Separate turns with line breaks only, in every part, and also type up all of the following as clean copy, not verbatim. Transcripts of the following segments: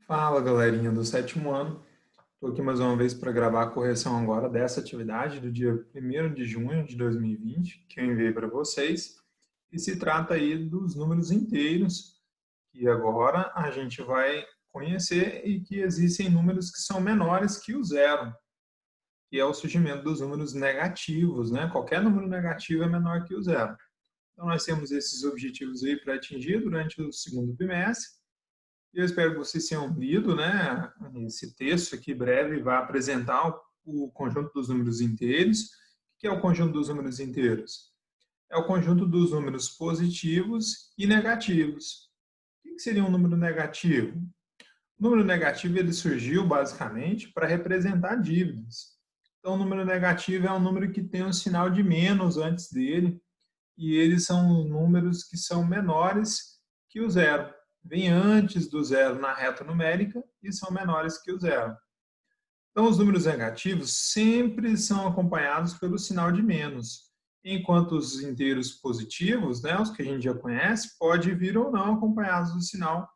Fala, galerinha do sétimo ano. Estou aqui mais uma vez para gravar a correção agora dessa atividade do dia 1º de junho de 2020, que eu enviei para vocês. E se trata aí dos números inteiros, que agora a gente vai conhecer e que existem números que são menores que o zero, que é o surgimento dos números negativos, né? Qualquer número negativo é menor que o zero. Então, nós temos esses objetivos aí para atingir durante o segundo bimestre. Eu espero que vocês tenham lido, né, esse texto aqui breve vai apresentar o conjunto dos números inteiros. O que é o conjunto dos números inteiros? É o conjunto dos números positivos e negativos. O que seria um número negativo? O número negativo ele surgiu basicamente para representar dívidas. Então, o número negativo é um número que tem um sinal de menos antes dele, e eles são números que são menores que o zero. Vêm antes do zero na reta numérica e são menores que o zero. Então, os números negativos sempre são acompanhados pelo sinal de menos, enquanto os inteiros positivos, né, os que a gente já conhece, pode vir ou não acompanhados do sinal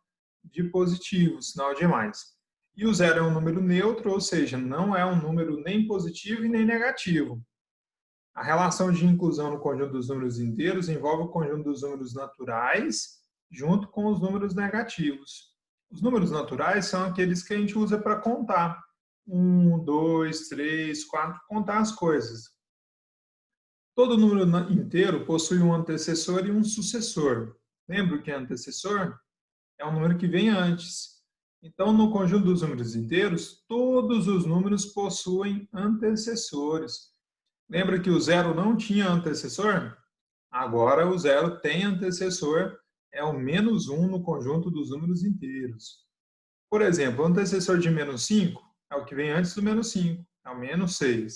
de positivo, sinal de mais. E o zero é um número neutro, ou seja, não é um número nem positivo e nem negativo. A relação de inclusão no conjunto dos números inteiros envolve o conjunto dos números naturais junto com os números negativos. Os números naturais são aqueles que a gente usa para contar. 1, 2, 3, 4, contar as coisas. Todo número inteiro possui um antecessor e um sucessor. Lembra o que é antecessor? É um número que vem antes. Então, no conjunto dos números inteiros, todos os números possuem antecessores. Lembra que o zero não tinha antecessor? Agora o zero tem antecessor, é o menos 1 no conjunto dos números inteiros. Por exemplo, o antecessor de menos 5 é o que vem antes do menos 5, é o menos 6.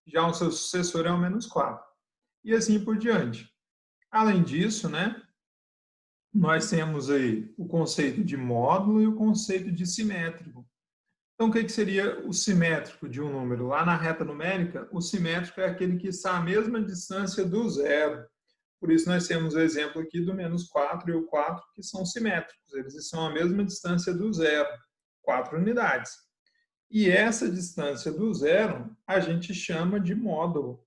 Já o seu sucessor é o menos 4. E assim por diante. Além disso, né, nós temos aí o conceito de módulo e o conceito de simétrico. Então, o que seria o simétrico de um número? Lá na reta numérica, o simétrico é aquele que está à mesma distância do zero. Por isso, nós temos o exemplo aqui do menos 4 e o 4, que são simétricos. Eles estão à mesma distância do zero, 4 unidades. E essa distância do zero, a gente chama de módulo,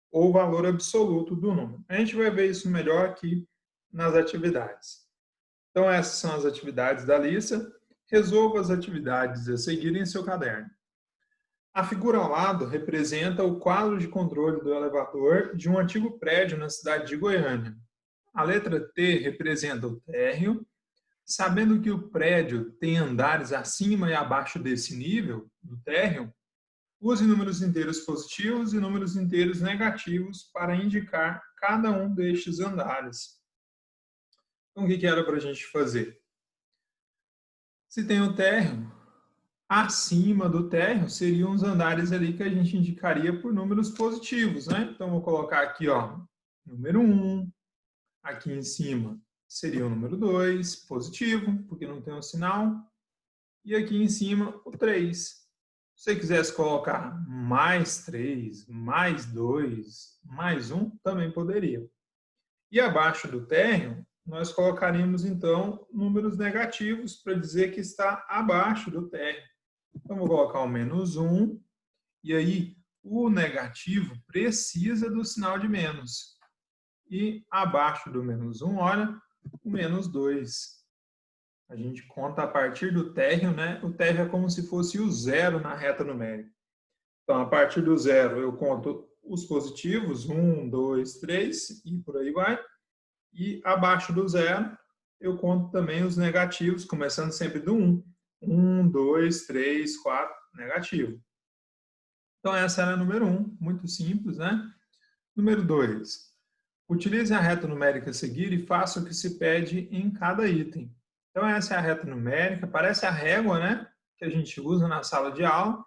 ou valor absoluto do número. A gente vai ver isso melhor aqui nas atividades. Então, essas são as atividades da lista. Resolva as atividades a seguir em seu caderno. A figura ao lado representa o quadro de controle do elevador de um antigo prédio na cidade de Goiânia. A letra T representa o térreo. Sabendo que o prédio tem andares acima e abaixo desse nível, do térreo, use números inteiros positivos e números inteiros negativos para indicar cada um destes andares. Então, o que era para a gente fazer? Se tem o térreo, acima do térreo seriam os andares ali que a gente indicaria por números positivos, né? Então, vou colocar aqui, ó, número 1, aqui em cima seria o número 2, positivo, porque não tem um sinal, e aqui em cima o 3. Se você quisesse colocar mais 3, mais 2, mais 1, também poderia. E abaixo do térreo, nós colocaríamos, então, números negativos para dizer que está abaixo do térreo. Então, vou colocar o menos 1, e aí o negativo precisa do sinal de menos. E abaixo do menos 1, olha, o menos 2. A gente conta a partir do térreo, né? O térreo é como se fosse o zero na reta numérica. Então, a partir do zero, eu conto os positivos, 1, 2, 3, e por aí vai. E abaixo do zero, eu conto também os negativos, começando sempre do 1. 1, 2, 3, 4, negativo. Então, essa era a número 1, muito simples, né? Número 2. Utilize a reta numérica a seguir e faça o que se pede em cada item. Então, essa é a reta numérica, parece a régua, né? Que a gente usa na sala de aula.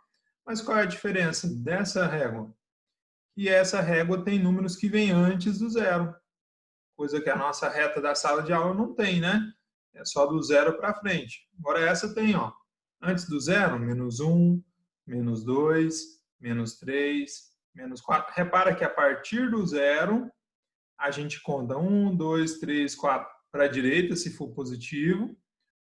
Mas qual é a diferença dessa régua? Que essa régua tem números que vêm antes do zero, coisa que a nossa reta da sala de aula não tem, né? É só do zero para frente. Agora essa tem, ó, antes do zero, menos 1, menos 2, menos 3, menos 4. Repara que a partir do zero, a gente conta 1, 2, 3, 4 para a direita, se for positivo.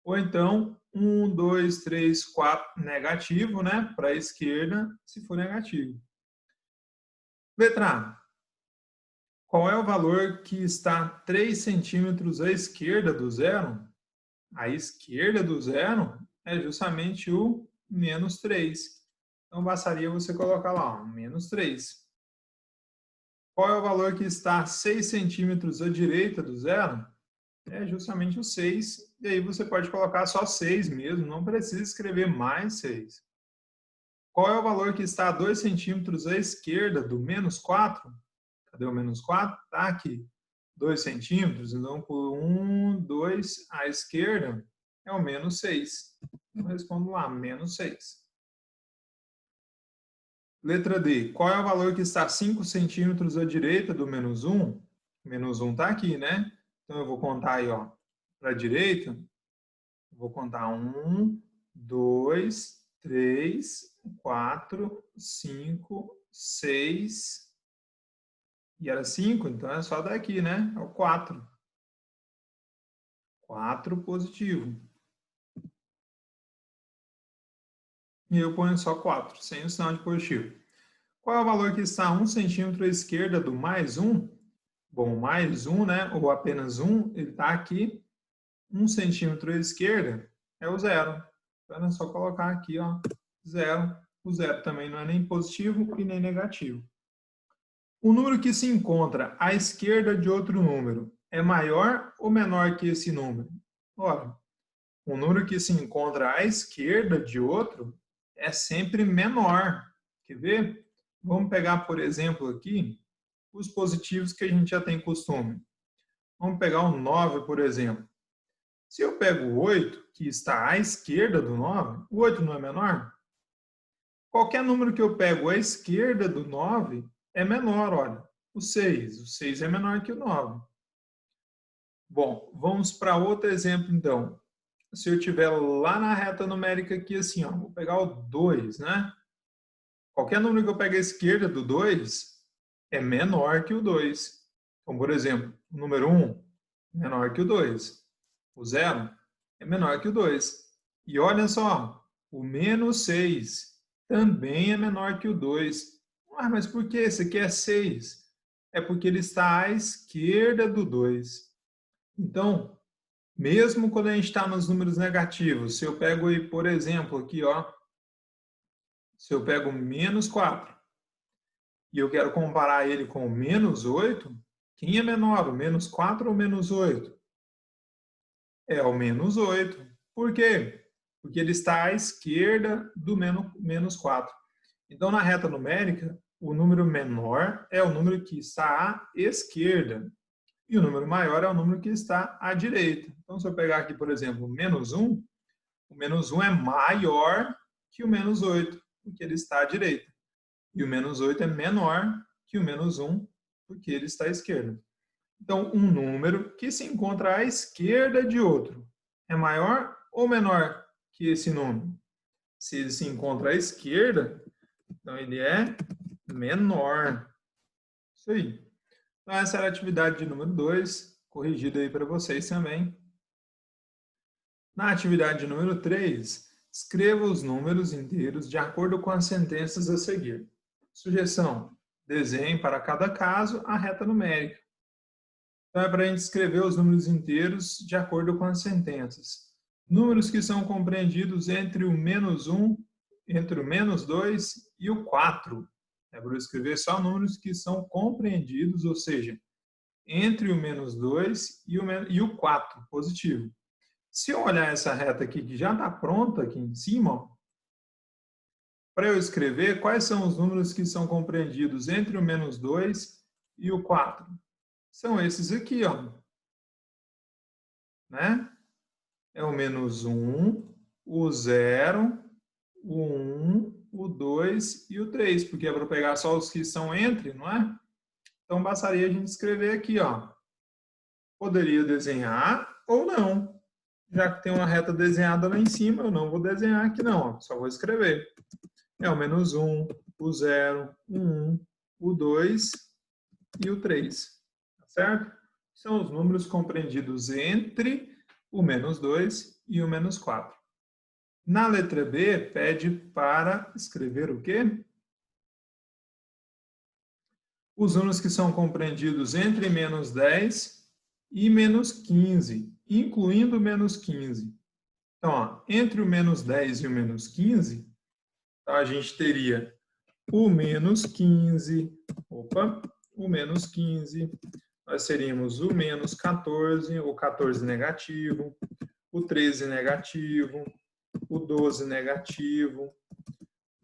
Ou então, 1, 2, 3, 4, negativo, né? Para a esquerda, se for negativo. Letra A. Qual é o valor que está 3 centímetros à esquerda do zero? A esquerda do zero é justamente o menos 3. Então, bastaria você colocar lá, ó, menos 3. Qual é o valor que está 6 centímetros à direita do zero? É justamente o 6. E aí você pode colocar só 6 mesmo, não precisa escrever mais 6. Qual é o valor que está a 2 centímetros à esquerda do menos 4? Cadê o menos 4? Está aqui. 2 centímetros, então por 1, 2 à esquerda é o menos 6. Então respondo lá, menos 6. Letra D. Qual é o valor que está 5 centímetros à direita do menos 1? Menos 1 está aqui, né? Então eu vou contar aí, ó, para a direita. Vou contar 1, 2, 3, 4, 5, 6. E era 5, então é só daqui, né? É o 4. 4 positivo. E eu ponho só 4, sem o sinal de positivo. Qual é o valor que está 1 centímetro à esquerda do mais 1? Bom, mais 1, né? Ou apenas 1, ele está aqui. 1 centímetro à esquerda é o zero. Então é só colocar aqui, ó, zero. O zero também não é nem positivo e nem negativo. O número que se encontra à esquerda de outro número é maior ou menor que esse número? Ora, o número que se encontra à esquerda de outro é sempre menor. Quer ver? Vamos pegar, por exemplo, aqui, os positivos que a gente já tem costume. Vamos pegar o 9, por exemplo. Se eu pego o 8, que está à esquerda do 9, o 8 não é menor? Qualquer número que eu pego à esquerda do 9 é menor, olha. O 6. O 6 é menor que o 9. Bom, vamos para outro exemplo, então. Se eu tiver lá na reta numérica aqui, assim, ó, vou pegar o 2, né? Qualquer número que eu pegue à esquerda do 2 é menor que o 2. Então, por exemplo, o número 1 é menor que o 2. O 0 é menor que o 2. E olha só, o menos 6 também é menor que o 2. Ah, mas por que esse aqui é 6? É porque ele está à esquerda do 2. Então, mesmo quando a gente está nos números negativos, se eu pego aí, por exemplo, aqui, ó, se eu pego menos 4 e eu quero comparar ele com o menos 8, quem é menor, o menos 4 ou o menos 8? É o menos 8. Por quê? Porque ele está à esquerda do menos 4. Então, na reta numérica, o número menor é o número que está à esquerda. E o número maior é o número que está à direita. Então, se eu pegar aqui, por exemplo, menos 1, o menos 1 é maior que o menos 8, porque ele está à direita. E o menos 8 é menor que o menos 1, porque ele está à esquerda. Então, um número que se encontra à esquerda de outro é maior ou menor que esse número? Se ele se encontra à esquerda, então ele é menor. Isso aí. Então, essa era a atividade de número 2, corrigida aí para vocês também. Na atividade número 3, escreva os números inteiros de acordo com as sentenças a seguir. Sugestão: desenhe para cada caso a reta numérica. Então, é para a gente escrever os números inteiros de acordo com as sentenças. Números que são compreendidos entre o menos 1, entre o menos 2 e o 4. É para eu escrever só números que são compreendidos, ou seja, entre o menos 2 e o 4, positivo. Se eu olhar essa reta aqui, que já está pronta aqui em cima, para eu escrever quais são os números que são compreendidos entre o menos 2 e o 4. São esses aqui, ó. Né? É o menos 1, o 0, o 1, o 2 e o 3, porque é para pegar só os que são entre, não é? Então, bastaria a gente escrever aqui, ó. Poderia desenhar ou não. Já que tem uma reta desenhada lá em cima, eu não vou desenhar aqui não, ó. Só vou escrever. É o menos 1, o 0, o 1, o 2 e o 3. Tá certo? São os números compreendidos entre o menos 2 e o menos 4. Na letra B, pede para escrever o quê? Os números que são compreendidos entre menos 10 e menos 15, incluindo o menos 15. Então, ó, entre o menos 10 e o menos 15, então a gente teria o menos 15, o menos 15, nós teríamos o menos 14, o 14 negativo, o 13 negativo, o 12 negativo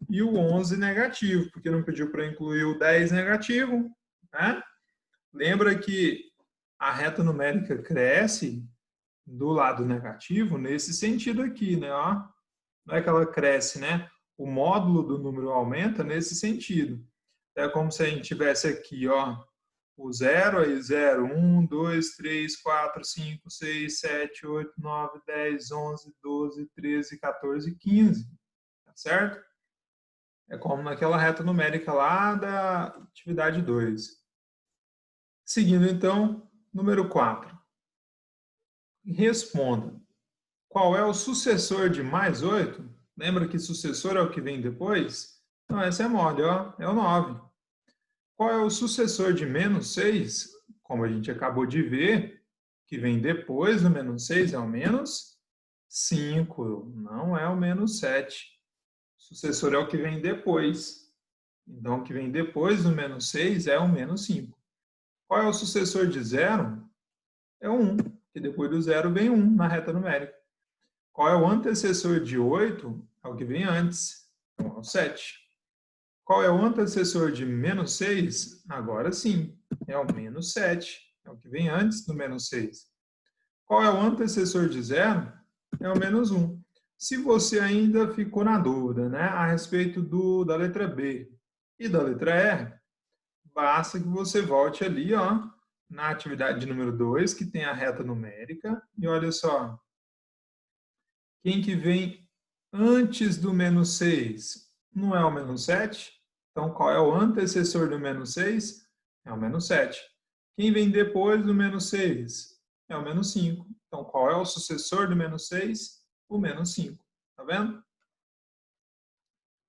e o 11 negativo, porque não pediu para incluir o 10 negativo, né? Lembra que a reta numérica cresce do lado negativo nesse sentido aqui, né? Ó, não é que ela cresce, né? O módulo do número aumenta nesse sentido. É como se a gente tivesse aqui, ó, o 0, aí 0, 1, 2, 3, 4, 5, 6, 7, 8, 9, 10, 11, 12, 13, 14, 15. Tá certo? É como naquela reta numérica lá da atividade 2. Seguindo, então, número 4. Responda. Qual é o sucessor de mais 8? Lembra que sucessor é o que vem depois? Então, essa é mole, ó, é o 9. Qual é o sucessor de menos 6? Como a gente acabou de ver, que vem depois do menos 6 é o menos 5, não é o menos 7. O sucessor é o que vem depois. Então, o que vem depois do menos 6 é o menos 5. Qual é o sucessor de 0? É o 1, que depois do 0 vem 1 na reta numérica. Qual é o antecessor de 8? É o que vem antes, então é o 7. Qual é o antecessor de menos 6? Agora sim, é o menos 7, é o que vem antes do menos 6. Qual é o antecessor de 0? É o menos 1. Se você ainda ficou na dúvida, né, a respeito da letra B e da letra R, basta que você volte ali, ó, na atividade número 2, que tem a reta numérica, e olha só, quem que vem antes do menos 6? Não é o menos 7? Então, qual é o antecessor do menos 6? É o menos 7. Quem vem depois do menos 6? É o menos 5. Então, qual é o sucessor do menos 6? O menos 5. Tá vendo?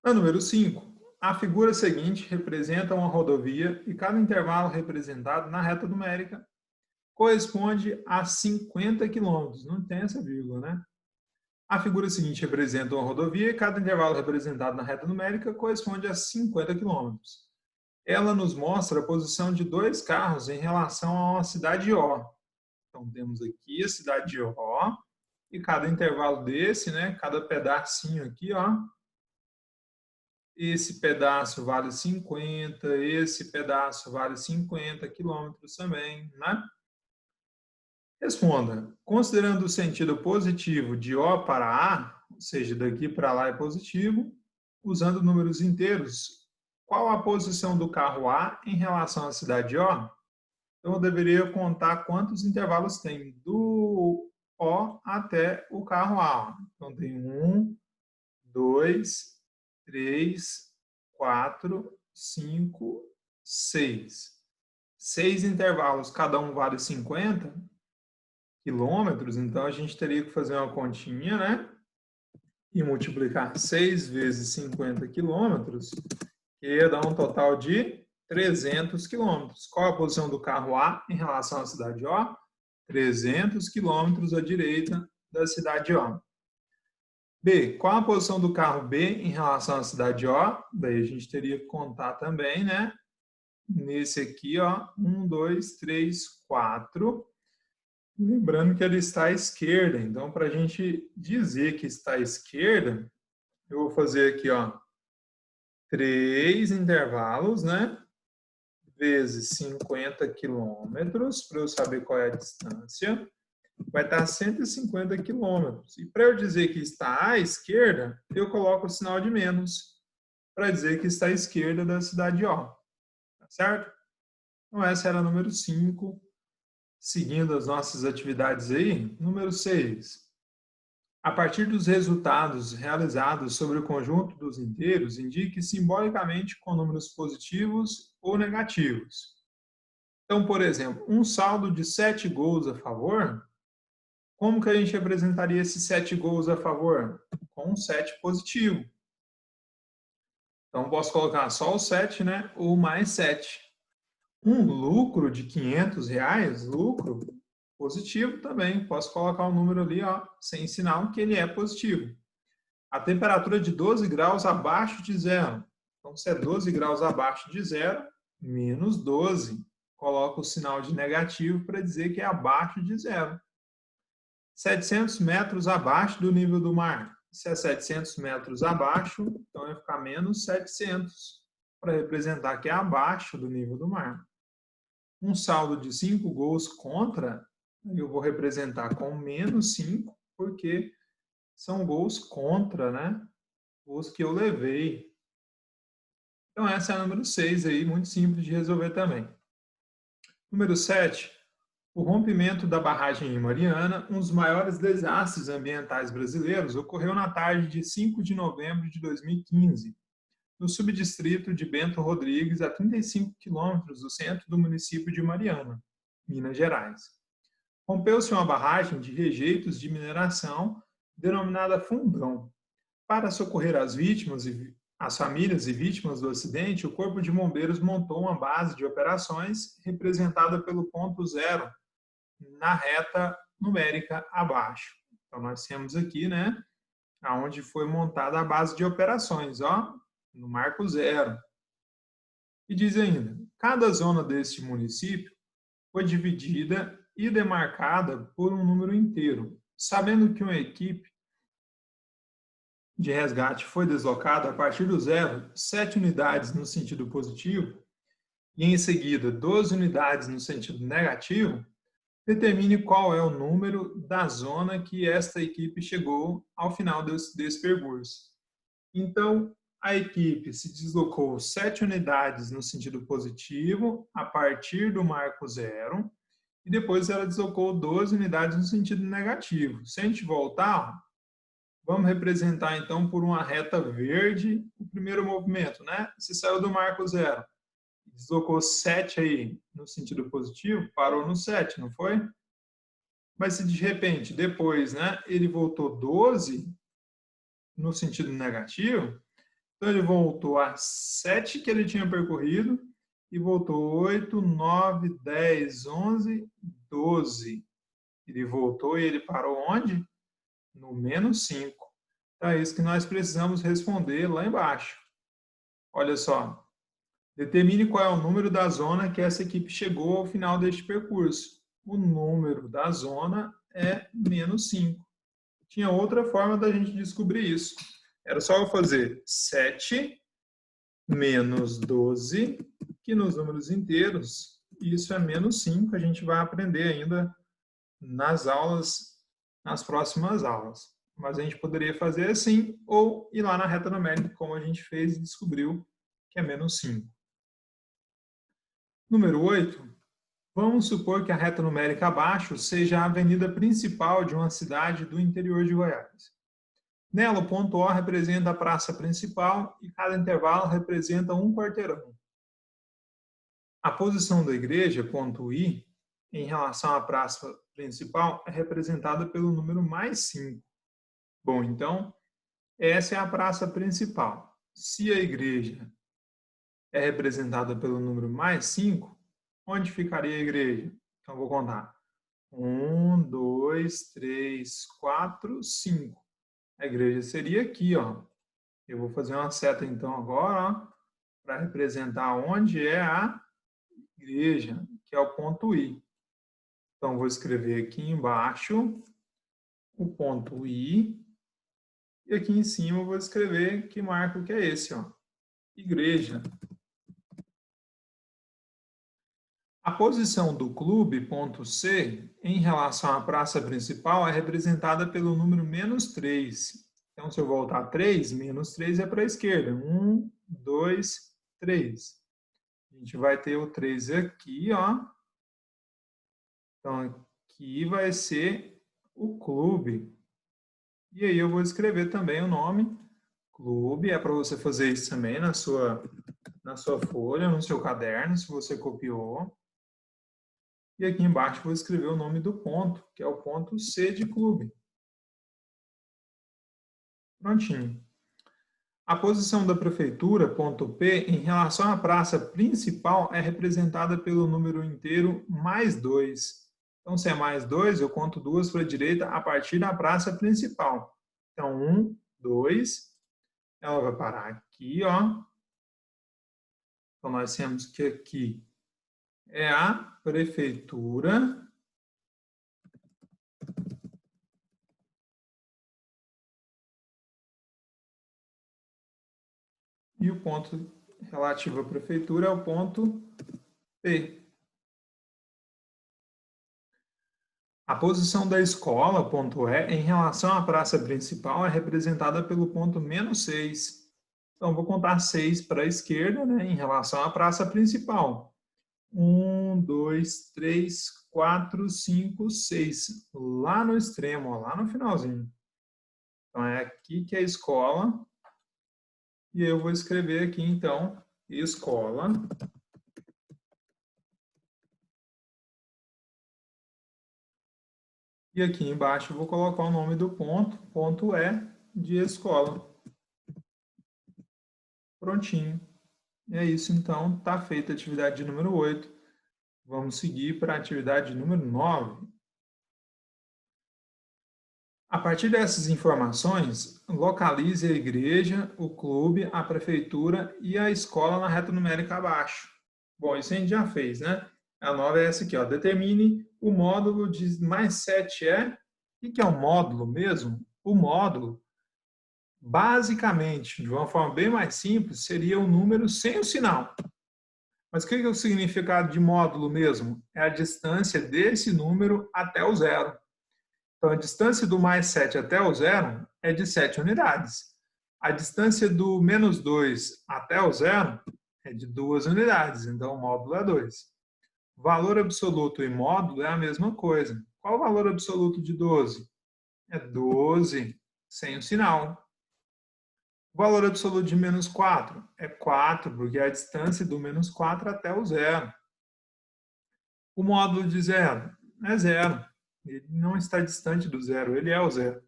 Na número 5, a figura seguinte representa uma rodovia e cada intervalo representado na reta numérica corresponde a 50 km. Não tem essa vírgula, né? A figura seguinte representa uma rodovia e cada intervalo representado na reta numérica corresponde a 50 km. Ela nos mostra a posição de dois carros em relação a uma cidade O. Então, temos aqui a cidade O e cada intervalo desse, né, cada pedacinho aqui, ó, esse pedaço vale 50, esse pedaço vale 50 quilômetros também, né? Responda. Considerando o sentido positivo de O para A, ou seja, daqui para lá é positivo, usando números inteiros, qual a posição do carro A em relação à cidade O? Então, eu deveria contar quantos intervalos tem do O até o carro A. Então, tem 1, 2, 3, 4, 5, 6. 6 intervalos, cada um vale 50 quilômetros, então a gente teria que fazer uma continha, né? E multiplicar 6 vezes 50 quilômetros, que ia dar um total de 300 quilômetros. Qual a posição do carro A em relação à cidade O? 300 quilômetros à direita da cidade O. B, qual a posição do carro B em relação à cidade O? Daí a gente teria que contar também, né? Nesse aqui, ó, 1, 2, 3, 4. Lembrando que ele está à esquerda, então para a gente dizer que está à esquerda, eu vou fazer aqui, ó, 3 intervalos, né? Vezes 50 quilômetros, para eu saber qual é a distância, vai estar 150 quilômetros. E para eu dizer que está à esquerda, eu coloco o sinal de menos, para dizer que está à esquerda da cidade O. Tá certo? Então, essa era a número 5. Seguindo as nossas atividades aí, número 6. A partir dos resultados realizados sobre o conjunto dos inteiros, indique simbolicamente com números positivos ou negativos. Então, por exemplo, um saldo de 7 gols a favor Como que a gente representaria esses 7 gols a favor? Com um 7 positivo. Então, posso colocar só o 7, né? Ou mais 7. Um lucro de R$ 500, lucro positivo também. Posso colocar um número ali, ó, sem sinal que ele é positivo. A temperatura de 12 graus abaixo de zero. Então, se é 12 graus abaixo de zero, menos 12. Coloco o sinal de negativo para dizer que é abaixo de zero. 700 metros abaixo do nível do mar. Se é 700 metros abaixo, então vai ficar menos 700, para representar que é abaixo do nível do mar. Um saldo de 5 gols contra, eu vou representar com menos 5, porque são gols contra, né? Gols que eu levei. Então essa é a número 6 aí, muito simples de resolver também. Número 7. O rompimento da barragem em Mariana, um dos maiores desastres ambientais brasileiros, ocorreu na tarde de 5 de novembro de 2015, no subdistrito de Bento Rodrigues, a 35 quilômetros do centro do município de Mariana, Minas Gerais. Rompeu-se uma barragem de rejeitos de mineração, denominada Fundão. Para socorrer as vítimas e as famílias e vítimas do acidente, o Corpo de Bombeiros montou uma base de operações representada pelo ponto 0, na reta numérica abaixo. Então, nós temos aqui, né, onde foi montada a base de operações, ó, no marco 0. E diz ainda, cada zona deste município foi dividida e demarcada por um número inteiro. Sabendo que uma equipe de resgate foi deslocada a partir do 0, 7 unidades no sentido positivo, e em seguida 12 unidades no sentido negativo, determine qual é o número da zona que esta equipe chegou ao final desse percurso. Então, a equipe se deslocou 7 unidades no sentido positivo, a partir do marco 0, e depois ela deslocou 12 unidades no sentido negativo. Se a gente voltar, vamos representar então por uma reta verde o primeiro movimento, né? Se saiu do marco 0, deslocou 7 aí no sentido positivo, parou no 7, não foi? Mas se de repente, depois, né, ele voltou 12 no sentido negativo, então ele voltou a 7 que ele tinha percorrido e voltou 8, 9, 10, 11, 12. Ele voltou e ele parou onde? No menos 5. Então é isso que nós precisamos responder lá embaixo. Olha só. Determine qual é o número da zona que essa equipe chegou ao final deste percurso. O número da zona é menos 5. Tinha outra forma da gente descobrir isso. Era só eu fazer 7 menos 12, que nos números inteiros, isso é menos 5. A gente vai aprender ainda nas aulas, nas próximas aulas. Mas a gente poderia fazer assim, ou ir lá na reta numérica, como a gente fez e descobriu que é menos 5. Número 8. Vamos supor que a reta numérica abaixo seja a avenida principal de uma cidade do interior de Goiás. Nela, o ponto O representa a praça principal e cada intervalo representa um quarteirão. A posição da igreja, ponto I, em relação à praça principal, é representada pelo número mais 5. Bom, então, essa é a praça principal. Se a igreja é representada pelo número mais 5, onde ficaria a igreja? Então, vou contar. 1, 2, 3, 4, 5. A igreja seria aqui, ó. Eu vou fazer uma seta, então, agora, para representar onde é a igreja, que é o ponto I. Então, vou escrever aqui embaixo o ponto I. E aqui em cima eu vou escrever que marco que é esse, ó. Igreja. A posição do clube, ponto C, em relação à praça principal, é representada pelo número menos 3. Então, se eu voltar 3, menos 3 é para a esquerda. 1, 2, 3. A gente vai ter o 3 aqui, ó. Então, aqui vai ser o clube. E aí eu vou escrever também o nome clube. É para você fazer isso também na sua folha, no seu caderno, se você copiou. E aqui embaixo vou escrever o nome do ponto, que é o ponto C de clube. Prontinho. A posição da prefeitura, ponto P, em relação à praça principal é representada pelo número inteiro mais 2. Então, se é mais 2, eu conto 2 para a direita a partir da praça principal. Então, 1, 2, ela vai parar aqui, ó. Então, nós temos que aqui é a prefeitura. E o ponto relativo à prefeitura é o ponto P. A posição da escola, ponto E, em relação à praça principal é representada pelo ponto menos 6. Então, vou contar 6 para a esquerda, né, em relação à praça principal. 1, 2, 3, 4, 5, 6. Lá no extremo, ó, lá no finalzinho. Então, é aqui que é a escola. E eu vou escrever aqui, então, escola. E aqui embaixo eu vou colocar o nome do ponto, ponto E, de escola. Prontinho. É isso, então, está feita a atividade número 8. Vamos seguir para a atividade número 9. A partir dessas informações, localize a igreja, o clube, a prefeitura e a escola na reta numérica abaixo. Bom, isso a gente já fez, né? A 9 é essa aqui, ó. Determine o módulo de mais 7 é... O que é um módulo mesmo? O módulo, basicamente, de uma forma bem mais simples, seria um número sem o sinal. Mas o que é o significado de módulo mesmo? É a distância desse número até o zero. Então, a distância do mais 7 até o zero é de 7 unidades. A distância do menos 2 até o zero é de 2 unidades, então o módulo é 2. Valor absoluto e módulo é a mesma coisa. Qual o valor absoluto de 12? É 12 sem o sinal. O valor absoluto de menos 4 é 4, porque é a distância do menos 4 até o zero. O módulo de zero é zero. Ele não está distante do zero, ele é o zero.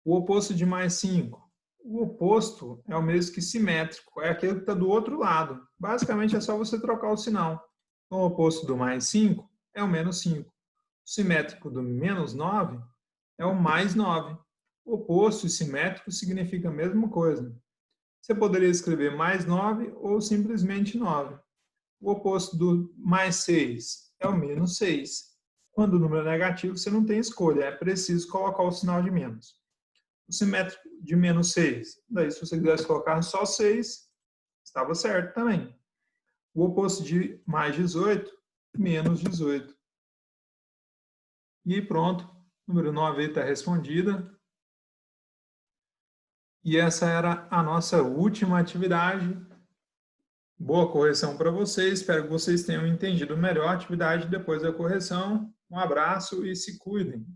O oposto de mais 5. O oposto é o mesmo que simétrico, é aquele que está do outro lado. Basicamente é só você trocar o sinal. Então, o oposto do mais 5 é o menos 5. O simétrico do menos 9 é o mais 9. O oposto e simétrico significa a mesma coisa. Você poderia escrever mais 9 ou simplesmente 9. O oposto do mais 6 é o menos 6. Quando o número é negativo, você não tem escolha, é preciso colocar o sinal de menos. O simétrico de menos 6, daí se você quisesse colocar só 6, estava certo também. O oposto de mais 18, menos 18. E pronto, número 9 está respondida. E essa era a nossa última atividade. Boa correção para vocês, espero que vocês tenham entendido melhor a atividade depois da correção. Um abraço e se cuidem.